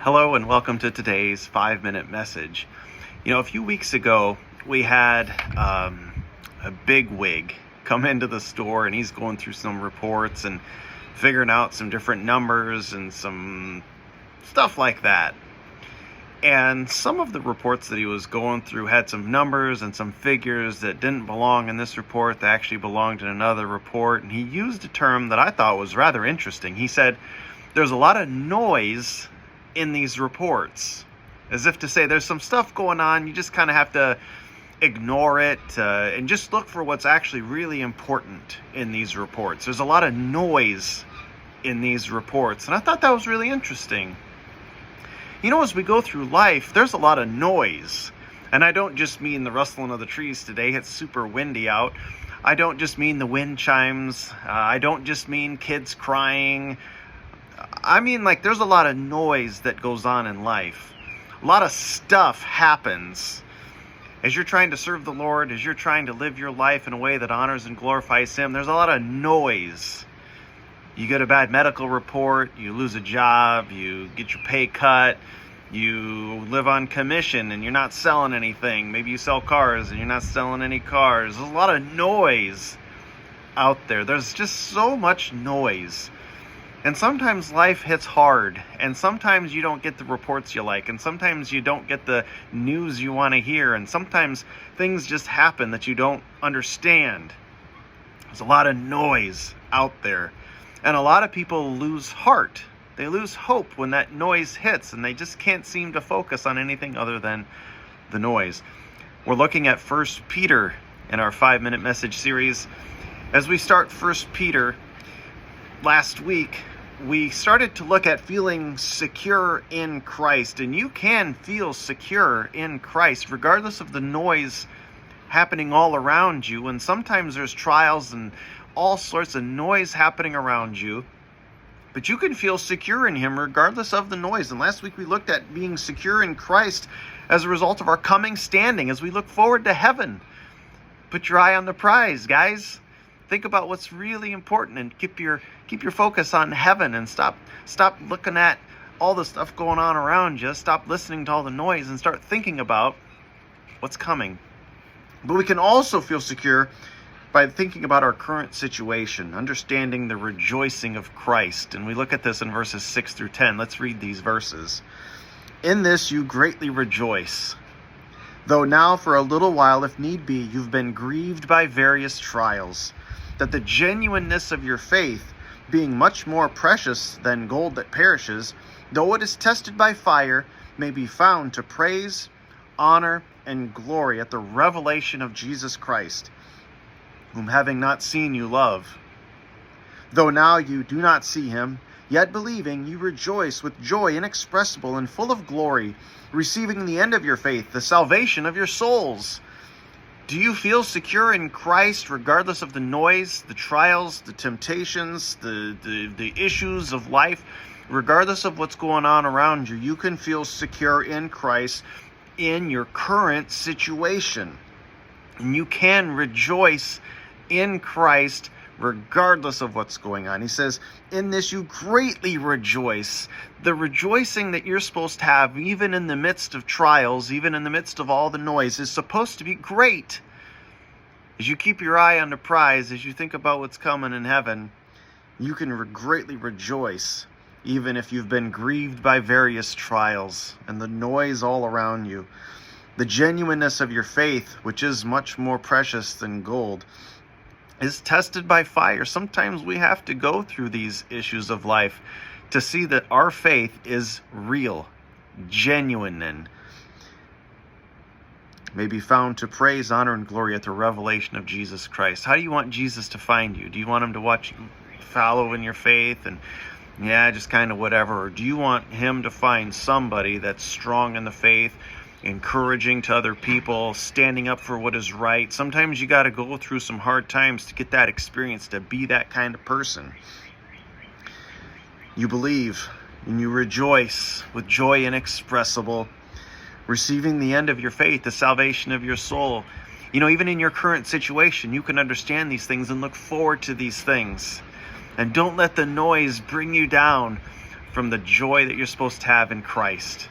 Hello and welcome to today's 5-minute message. A few weeks ago, we had a big wig come into the store, and he's going through some reports and figuring out some different numbers and some stuff like that. And some of the reports that he was going through had some numbers and some figures that didn't belong in this report that actually belonged in another report. And he used a term that I thought was rather interesting. He said, there's a lot of noise in these reports, as if to say there's some stuff going on, you just kind of have to ignore it and just look for what's actually really important in these reports. There's a lot of noise in these reports, and I thought that was really interesting. As we go through life, there's a lot of noise, and I don't just mean the rustling of the trees today. It's super windy out. I don't just mean the wind chimes. I don't just mean kids crying. I mean, there's a lot of noise that goes on in life. A lot of stuff happens as you're trying to serve the Lord, as you're trying to live your life in a way that honors and glorifies Him. There's a lot of noise. You get a bad medical report, you lose a job, you get your pay cut, you live on commission and you're not selling anything. Maybe you sell cars and you're not selling any cars. There's a lot of noise out there. There's just so much noise. And sometimes life hits hard, and sometimes you don't get the reports you like, and sometimes you don't get the news you want to hear, and sometimes things just happen that you don't understand. There's a lot of noise out there, and a lot of people lose heart. They lose hope when that noise hits, and they just can't seem to focus on anything other than the noise. We're looking at 1 Peter in our 5-minute message series. As we start 1 Peter, last week, we started to look at feeling secure in Christ, and you can feel secure in Christ regardless of the noise happening all around you. And sometimes there's trials and all sorts of noise happening around you, but you can feel secure in Him regardless of the noise. And last week we looked at being secure in Christ as a result of our coming standing as we look forward to heaven. Put your eye on the prize, guys. Think about what's really important and keep your focus on heaven, and stop looking at all the stuff going on around you. Stop listening to all the noise and start thinking about what's coming. But we can also feel secure by thinking about our current situation, understanding the rejoicing of Christ. And we look at this in verses 6 through 10. Let's read these verses. In this you greatly rejoice, though now for a little while, if need be, you've been grieved by various trials, that the genuineness of your faith, being much more precious than gold that perishes, though it is tested by fire, may be found to praise, honor, and glory at the revelation of Jesus Christ, whom having not seen you love. Though now you do not see Him, yet believing you rejoice with joy inexpressible and full of glory, receiving the end of your faith, the salvation of your souls. Do you feel secure in Christ regardless of the noise, the trials, the temptations, the issues of life? Regardless of what's going on around you, you can feel secure in Christ in your current situation. And you can rejoice in Christ regardless of what's going on. He says, in this you greatly rejoice. The rejoicing that you're supposed to have, even in the midst of trials, even in the midst of all the noise, is supposed to be great. As you keep your eye on the prize, as you think about what's coming in heaven, you can greatly rejoice, even if you've been grieved by various trials and the noise all around you. The genuineness of your faith, which is much more precious than gold, is tested by fire. Sometimes we have to go through these issues of life to see that our faith is real, genuine, and may be found to praise, honor, and glory at the revelation of Jesus Christ. How do you want Jesus to find you? Do you want Him to watch you follow in your faith and just kind of whatever? Or do you want Him to find somebody that's strong in the faith, encouraging to other people, standing up for what is right? Sometimes you got to go through some hard times to get that experience, to be that kind of person. You believe and you rejoice with joy inexpressible, receiving the end of your faith, the salvation of your soul. Even in your current situation, you can understand these things and look forward to these things. And don't let the noise bring you down. from the joy that you're supposed to have in Christ.